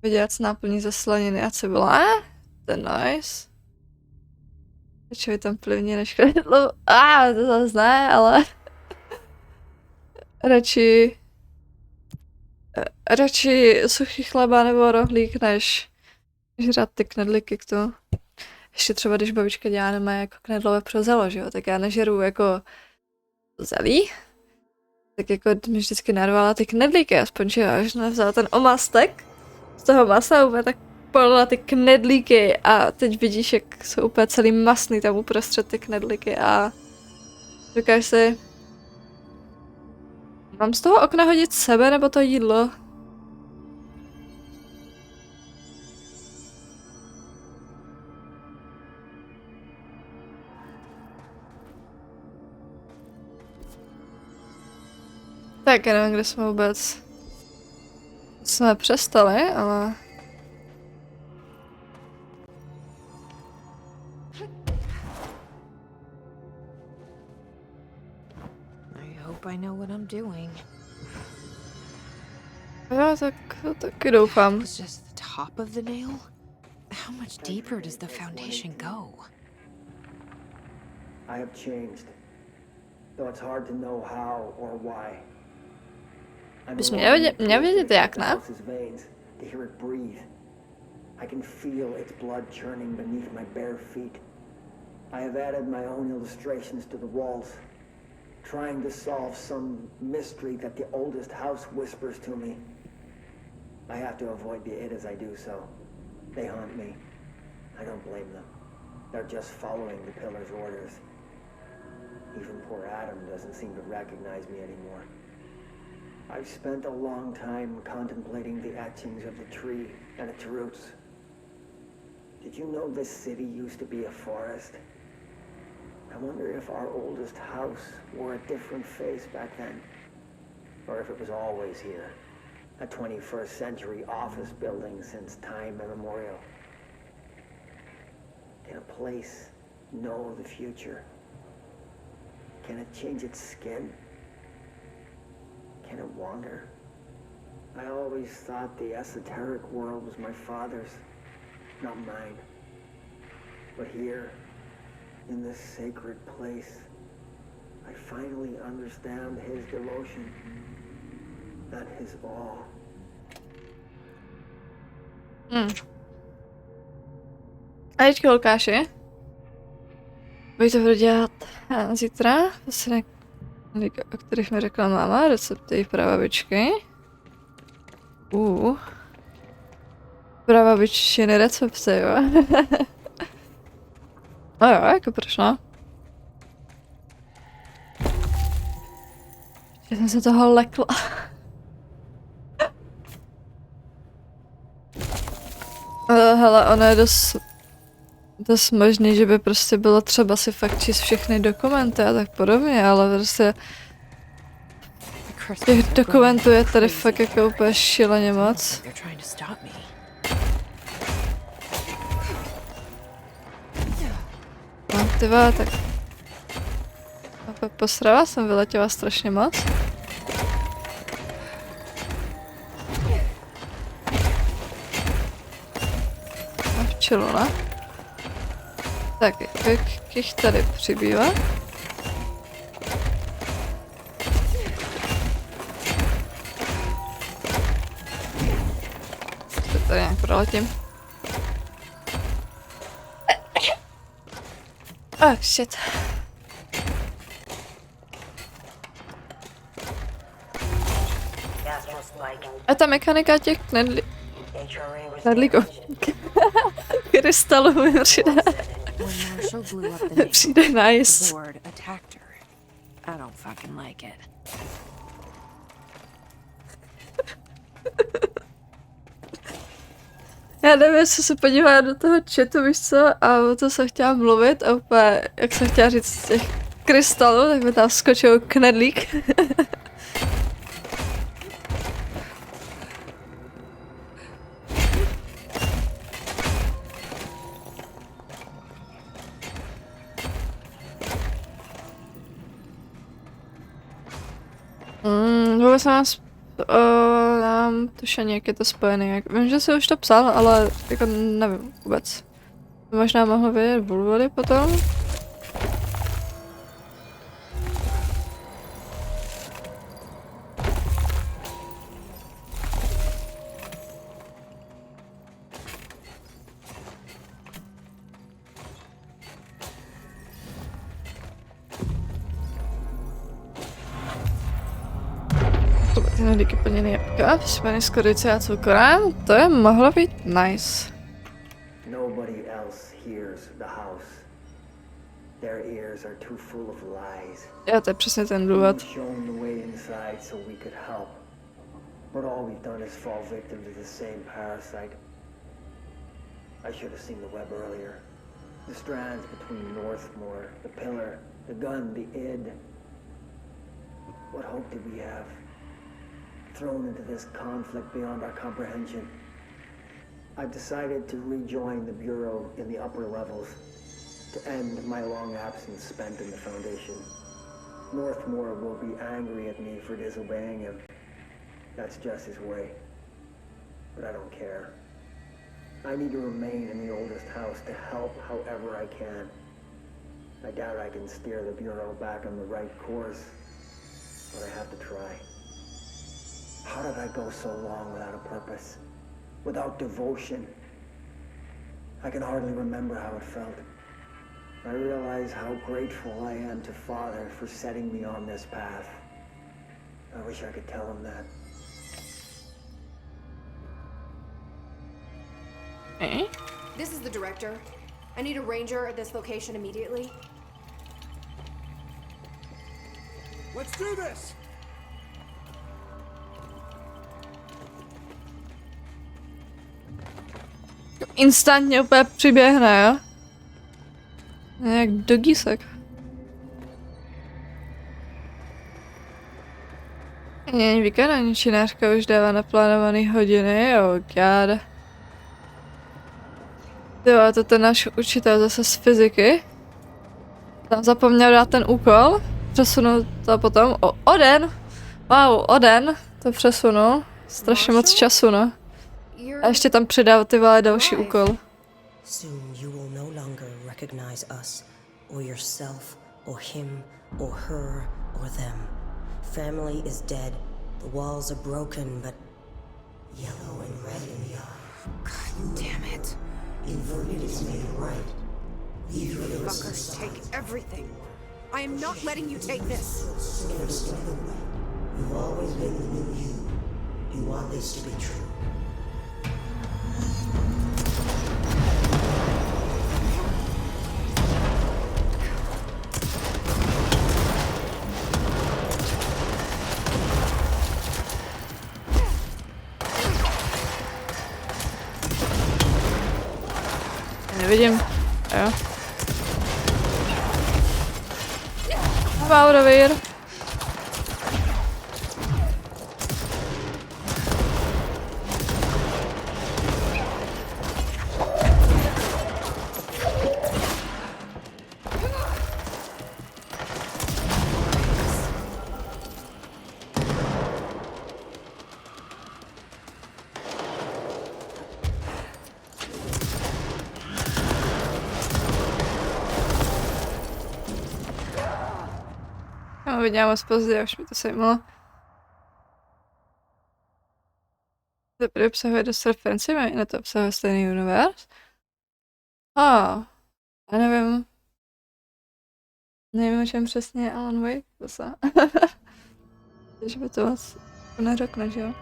Vydělat s náplní ze slaniny a cibule. To je nice. Radši tam plivně než knedlo. To zase ne, ale... Radši suchý chleba nebo rohlík, než žrat ty knedlíky k tomu. Ještě třeba, když babička dělá nemá jako knedlové přozelo, že jo, tak já nežeru jako zelí. Tak jako mi vždycky narvala ty knedlíky, aspoň, že jo, až nevzala ten omastek z toho masa, úplně tak polila ty knedlíky a teď vidíš, jak jsou úplně celý masný tam uprostřed ty knedlíky a říkáš si, mám z toho okna hodit sebe nebo to jídlo? Tak, já nevím, kde jsme vůbec přestali, ale... I hope I know what I'm doing. Já taky doufám. It's just the top of the nail? How much deeper does the foundation go? I have changed, though it's hard to know how or why. Bys měl vědět jak, ne? To hear it breathe. I can feel its blood churning beneath my bare feet. I have added my own illustrations to the walls, trying to solve some mystery that the oldest house whispers to me. I have to avoid the it as I do so. They haunt me. I don't blame them. They're just following the pillar's orders. Even poor Adam doesn't seem to recognize me anymore. I've spent a long time contemplating the etchings of the tree and its roots. Did you know this city used to be a forest? I wonder if our oldest house wore a different face back then. Or if it was always here. A 21st century office building since time immemorial. Can a place know the future? Can it change its skin? Can it wander? I always thought the esoteric world was my father's, not mine. But here, in this sacred place, I finally understand his devotion, not his awe. A teďka, Lukáši, bych to budu dělat zítra, zase o kterých mi řekla máma, recepty jejich prababičky. Prababiččiny recepty, jo. No jo, jako proč ne? Já jsem se toho lekla. Hele, ono je dost možný, že by prostě bylo třeba si fakt číst všechny dokumenty a tak podobně, ale prostě těch dokumentů je tady fakt jako úplně šíleně moc. No ty vole, tak... Posrava jsem vyletěla strašně moc. A včelu, ne? Tak, jak jich tady přibývá? To tady nějak proletím. Oh, shit. A ta mechanika těch knedlíků. Krystalů mi přijde. Přijde nice. Já nevím, jestli se podívá do toho chatu, víš co, a o to jsem chtěla mluvit a úplně, jak jsem chtěla říct z těch krystalů, tak mi tam skočil knedlík. Vůbec mám Mám tušení, jak je to spojený. Vím, že jsi už to psal, ale jako nevím vůbec. Možná mohl vědět Bulvody potom. Ty nedíky plněný jabka, vysypaný s korice a cukrem, to je mohlo být nice. Nobody else hears the house. Their ears are too full of lies. Jo, to je přesně ten důvod. We've shown the way inside so we could help. But all we've done is fall victim to the same parasite. I should have seen the web earlier. The strands between Northmore, the pillar, the gun, the id. What hope did we have? Thrown into this conflict beyond our comprehension. I've decided to rejoin the Bureau in the upper levels, to end my long absence spent in the Foundation. Northmore will be angry at me for disobeying him. That's just his way. But I don't care. I need to remain in the oldest house to help however I can. I doubt I can steer the Bureau back on the right course, but I have to try. How did I go so long without a purpose? Without devotion? I can hardly remember how it felt. I realize how grateful I am to Father for setting me on this path. I wish I could tell him that. Eh? This is the director. I need a ranger at this location immediately. Let's do this! Instantně úplně přiběhne, jo? Jak dogísek. Není výkladní činářka už dává naplánovaný hodiny, oh god. Jo, to ten náš učitel zase z fyziky. Tam zapomněl dát ten úkol. Přesunul to potom o den. Wow, o den to přesunul. Strašně moc času, no. A ještě tam přidal ty vole další úkol. Soon you will no longer recognize us, or yourself, or him, or her, or them. Family is dead. The walls are broken, but yellow and red in the eye. God damn it. Inverted is made right. Leave your Fuckers take everything. I am not letting you take this. You've always been the new you. You want this to be true. Nevidím. Jo. Powderweer. No, viděla moc později, už mi to zajímalo. To prý obsahuje dost referenci, jinak to obsahuje stejný univerz. Já nevím. Nevím, o čem přesně je Alan Wake, zase. Takže by to moc neřekne, že jo?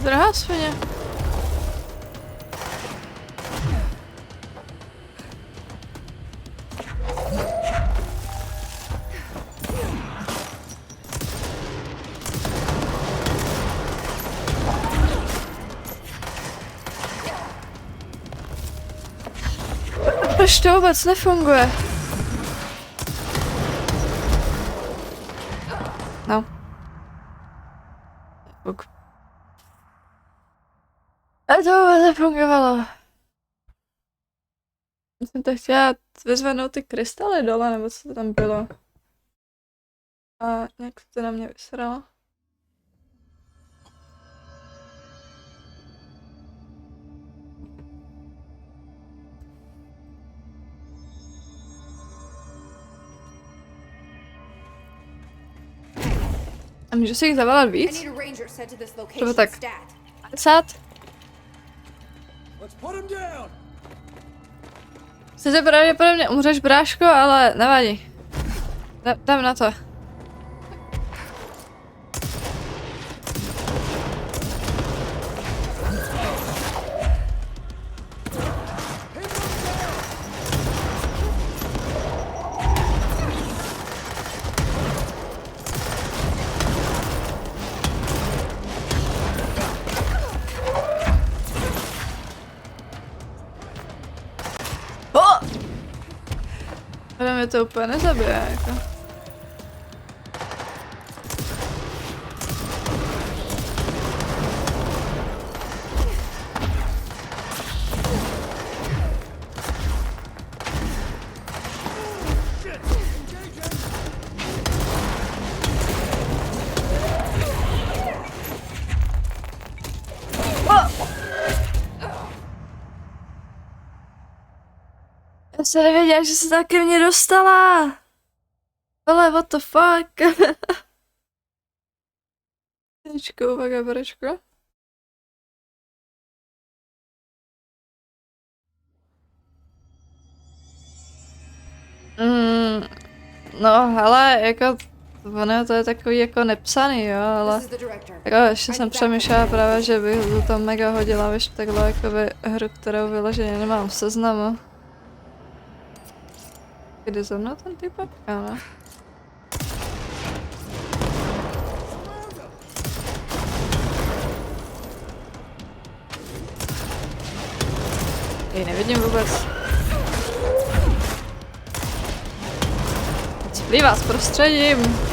Drahá svině. Proč to vůbec nefunguje? No. Fuk. A to vůbec nefungovalo. Jsem to chtěla vyzvednout ty krystaly dole, nebo co to tam bylo. A nějak to na mě vysralo. A můžu si jich zavolat I víc? need a ranger sent to this Třeba location tak. stat. 50? Let's put him down! Sice pravděpodobně umřeš, bráško, ale nevadí. Jdem na to. Ale mě to úplně nezabije, jako. Já jsem nevěděla, že se taky mě dostala. Ale what the fuck. Tečko, vagaborečko. No, hele, jako, ono to je takový jako nepsaný, jo, ale This is the director. jako ještě jsem přemýšlela právě, že bych to tam mega hodila, víš, takhle jakoby hru, kterou vyloženě nemám v seznamu. Jde za mnou ten typek? Ano. Jej nevidím vůbec. Splývá s prostředím.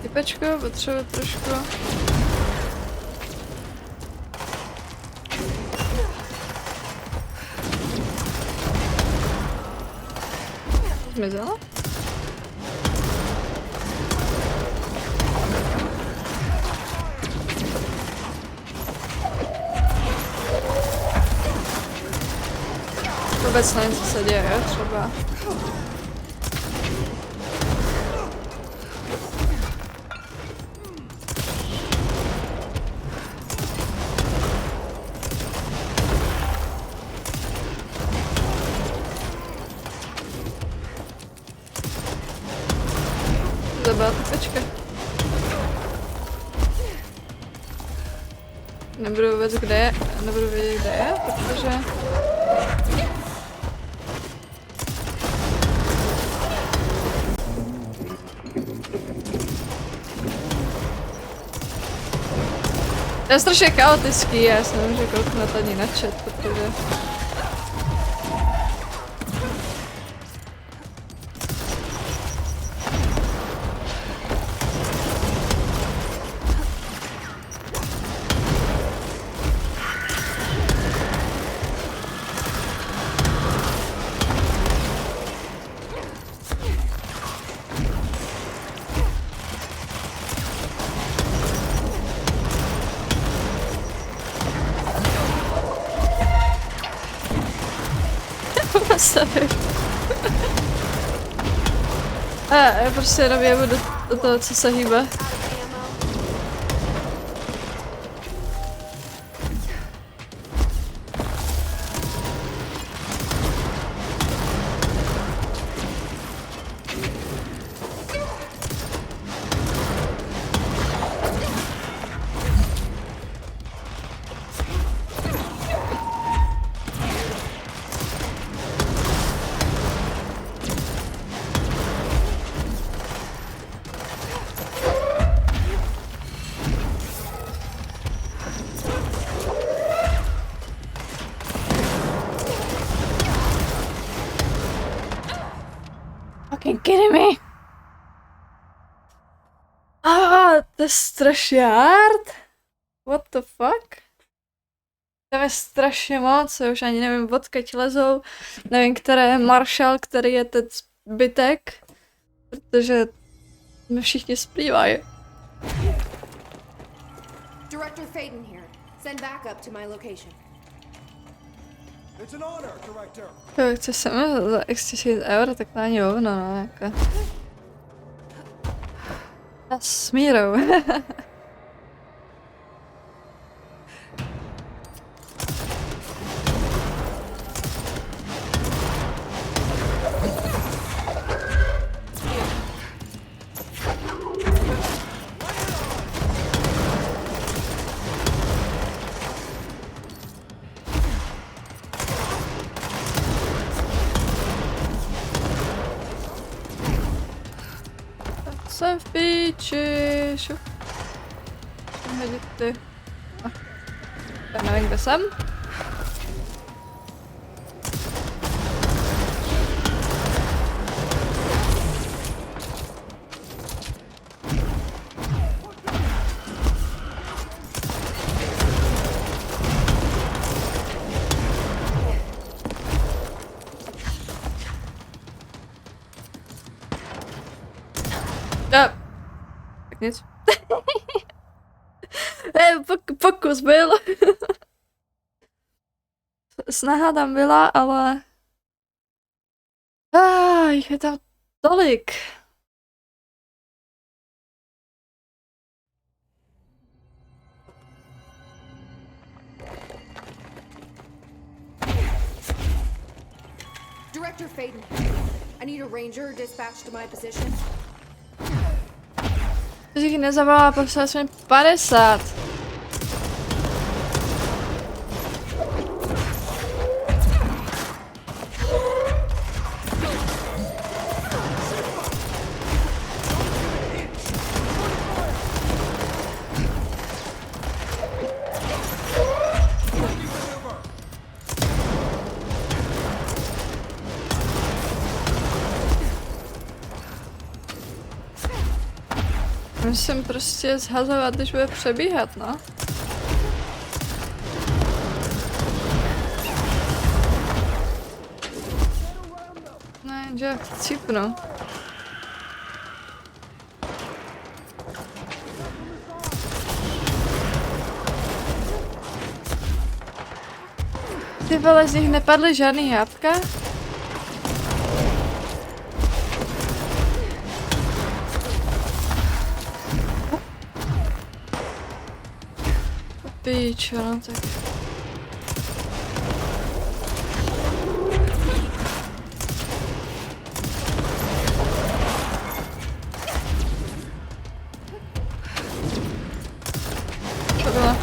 Typečko, potřebuji trošku. Zmizela? Vůbec nevím, co se děje, třeba. Zabila typečka. Nebudu vůbec kde je, nebudu vědět kde je, protože... To je strašně chaotický, já se nemůžu kouknout ani na chat, protože... Sorry. Já prostě jenom jedu do toho, co se hýbe. Fucking kidding me? To je strašně hard. What the fuck? To je strašně moc, já už ani nevím, odkud lezou. Nevím, které je Marshall, který je teď zbytek. Protože mi všichni splývají. Director Faden here. Send backup to my location. It's an honor, Director. Jo, chci se mi za x 1000 eur, tak to ani hovno, no, jako. A s mírou. Jsem v píči. Šup. Hodit ty. Tak nevím, kde jsem. Tak nic. Pokus byl. Snaha tam byla, ale... Jich je tam tolik. Director Faden. I need a ranger dispatched to my position. To jich nezavolala, poslala jsem 50. Musím prostě zhazovat, když bude přebíhat, no. Ne, že cipnu. Ty vole, z nich nepadly žádný játka? Píčo, no tak. To bylo.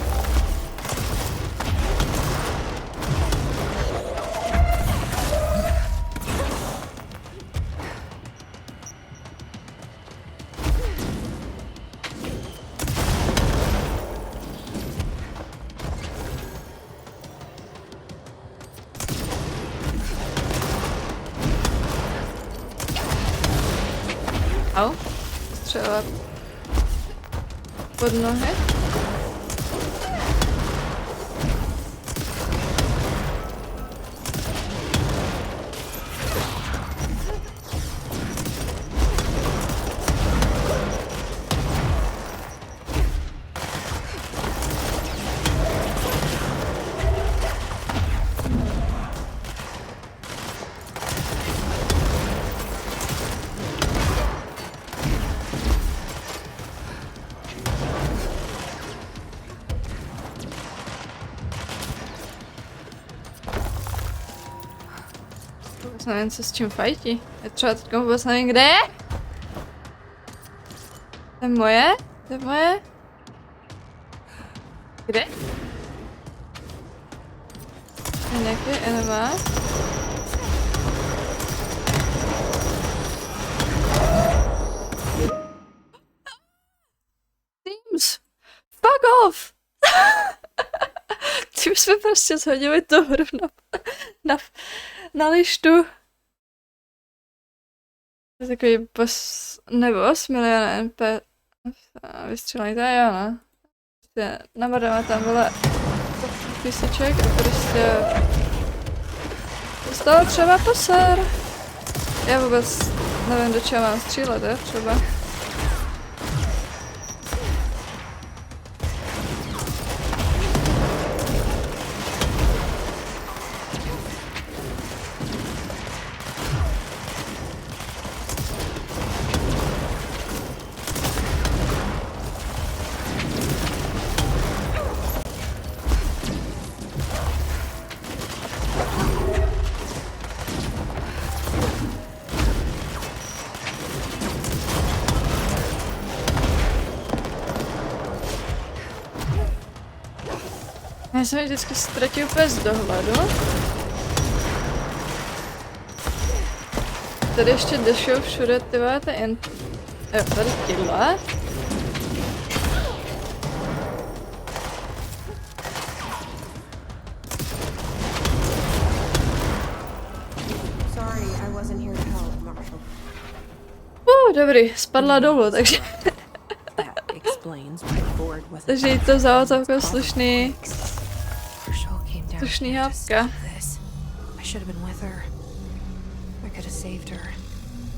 Au. Střelovat pod nohy. nevím, co s čím fajtí. Já třeba teď vůbec nevím, kde je. To je moje? To je moje? Kde? Je nějaký enema? Teams! Fuck off! Tím jsme prostě shodili tu hru na lištu. To je takový boss, milion NP. Vystřelej, to je ono. Prostě namadama tam byla píseček a prostě z toho třeba poser. Já vůbec nevím, do čeho mám střílet, jo, třeba. Já jsem vždycky ztratil úplně z dohledu. Tady ještě dešou všude ty vole, ty jo, tady tyhle. Sorry, I wasn't here to help, Marshall. Dobrý, spadla dolů, takže That explains why the board wasn't. takže jí to vzalo celkem slušný Marshall came down slušný here to hápka. stop this. I should have been with her. I could have saved her,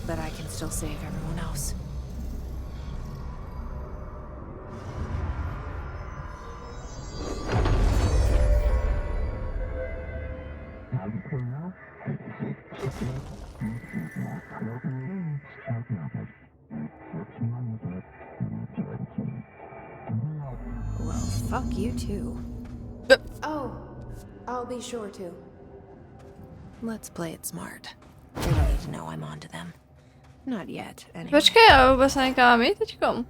but I can still save everyone else. Well, fuck you too. Oh, I'll be sure to. Let's play it smart. They don't need to know I'm onto them. Not yet, anyway. Počkej, já vůbec nekam mám jít teďkom.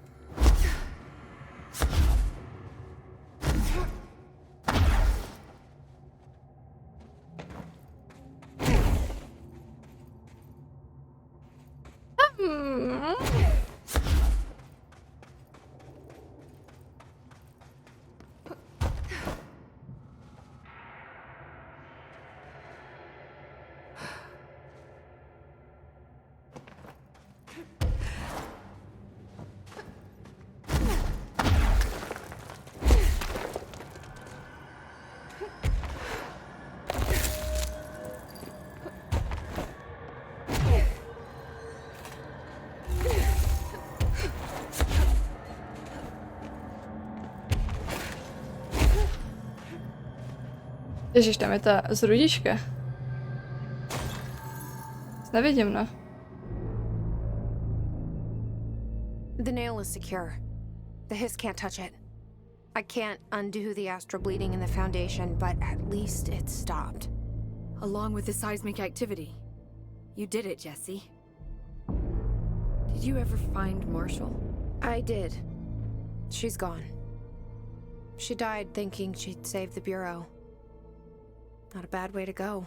Ježiš, tam je ta zrudička. Nevidím, no. The nail is secure. The hiss can't touch it. I can't undo the astral bleeding in the Foundation, but at least it's stopped. Along with the seismic activity. You did it, Jesse. Did you ever find Marshall? I did. She's gone. She died thinking she'd save the Bureau. Not a bad way to go.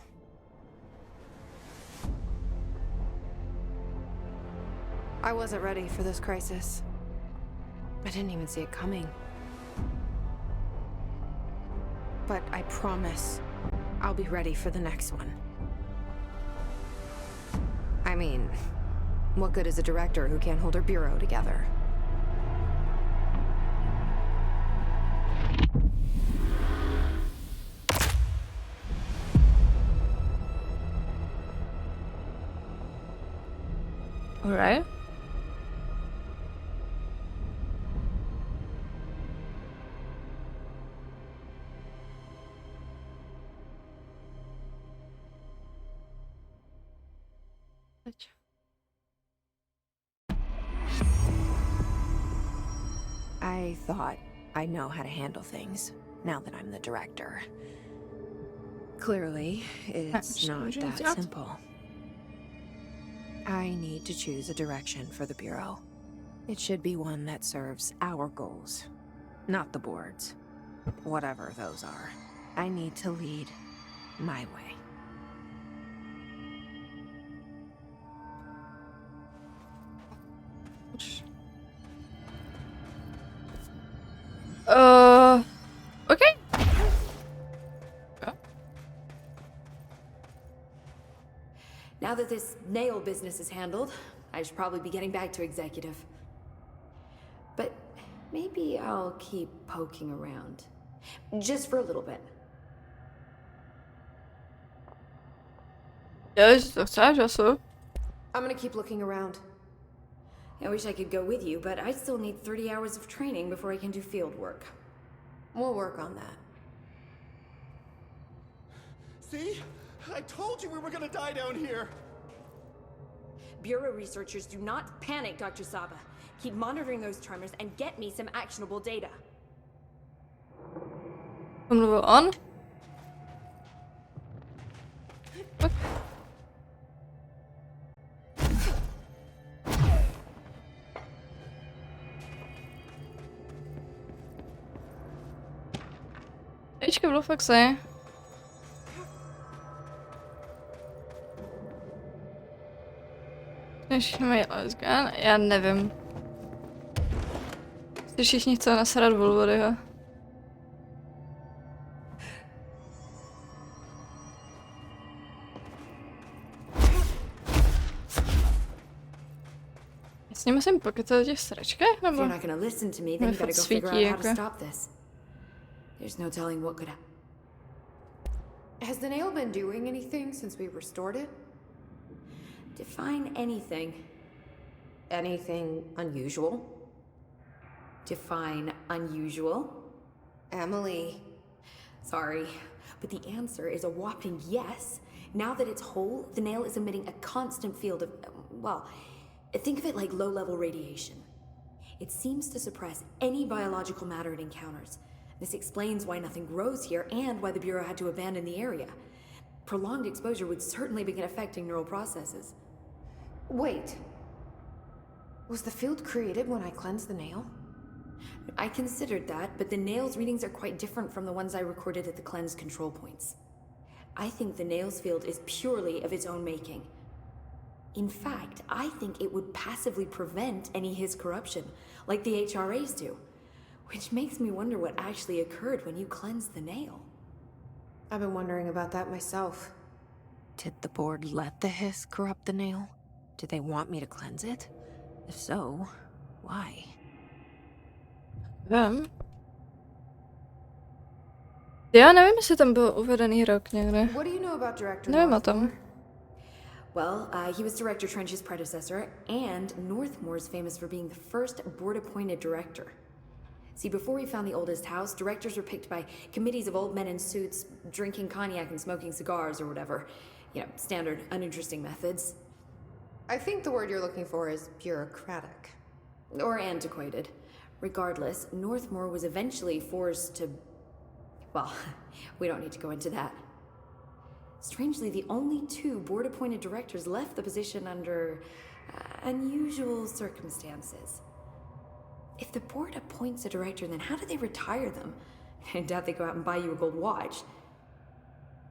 I wasn't ready for this crisis. I didn't even see it coming. But I promise I'll be ready for the next one. I mean, what good is a director who can't hold her bureau together? Alright. I thought I know how to handle things, now that I'm the director. Clearly, it's not that simple. I need to choose a direction for the Bureau. It should be one that serves our goals, not the board's. Whatever those are. I need to lead my way. Okay. Now that this nail business is handled, I should probably be getting back to executive. But maybe I'll keep poking around. Just for a little bit. Ja, jest to chcesz, Josu? I'm gonna keep looking around. I wish I could go with you, but I still need 30 hours of training before I can do field work. We'll work on that. See? I told you we were gonna die down here. Bureau researchers, do not panic, Dr. Saba. Keep monitoring those tremors and get me some actionable data. Mluvil on? Teďka bylo fakt se. Než mají Gun, já nevím. Si všichni chcou nasrat Wolveriho. S ním musím pokecet o těch sračkách, If nebo? you're not gonna listen to me, then you better go figure out how to stop this. There's no telling what could happen. Has the nail been doing anything since we restored it? Define anything. Anything unusual? Define unusual. Emily. Sorry, but the answer is a whopping yes. Now that it's whole, the nail is emitting a constant field of, well, think of it like low-level radiation. It seems to suppress any biological matter it encounters. This explains why nothing grows here and why the Bureau had to abandon the area. Prolonged exposure would certainly begin affecting neural processes. Wait. Was the field created when I cleansed the nail? I considered that, but the nail's readings are quite different from the ones I recorded at the cleanse control points. I think the nail's field is purely of its own making. In fact, I think it would passively prevent any His corruption, like the HRAs do. Which makes me wonder what actually occurred when you cleansed the nail. I've been wondering about that myself. Did the board let the hiss corrupt the nail? Did they want me to cleanse it? If so, why? Vím. Já nevím, jestli tam byl uvedený rok někde. What do you know about Director Nevím o tom. Northmore? Well, he was Director Trench's predecessor, and Northmore's famous for being the first board-appointed director. See, before we found the oldest house, directors were picked by committees of old men in suits, drinking cognac and smoking cigars or whatever. You know, standard, uninteresting methods. I think the word you're looking for is bureaucratic. Or antiquated. Regardless, Northmore was eventually forced to... Well, we don't need to go into that. Strangely, the only two board-appointed directors left the position under unusual circumstances. If the board appoints a director, then how do they retire them? I doubt they go out and buy you a gold watch.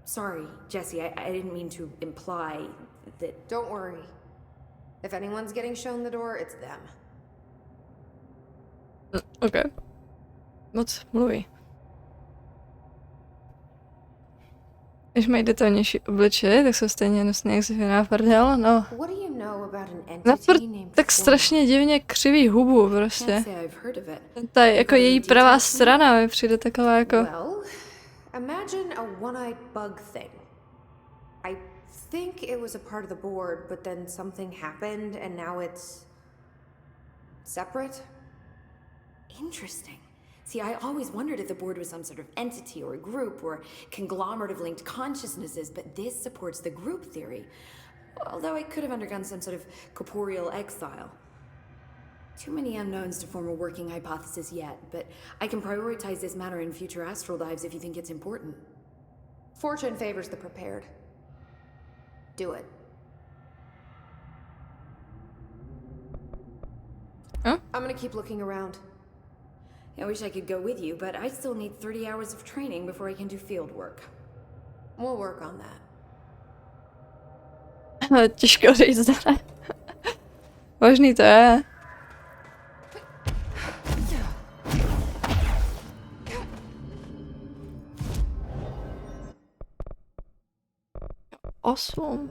Sorry, Jesse, I didn't mean to imply that... Don't worry. If anyone's getting shown the door, it's them. OK. Moc mluví. Když mají detailnější obličeje, tak jsou stejně hnusný jak zvěná prdel, no. What do you know about an Na entity named tak strašně divně křiví hubu prostě. Can't say I've heard of it. Ta jako její pravá strana mi přijde taková jako... Well, imagine a one-eyed bug thing. I think it was a part of the board, but then something happened and now it's separate. Interesting. See, I always wondered if the board was some sort of entity or a group or conglomerate of linked consciousnesses, but this supports the group theory. Although I could have undergone some sort of corporeal exile. Too many unknowns to form a working hypothesis yet, but I can prioritize this matter in future astral dives if you think it's important. Fortune favors the prepared. Do it. I'm gonna keep looking around. I wish I could go with you, but I still need 30 hours of training before I can do field work. We'll work on that. Těžko říct, ne? Možný to je. Osm.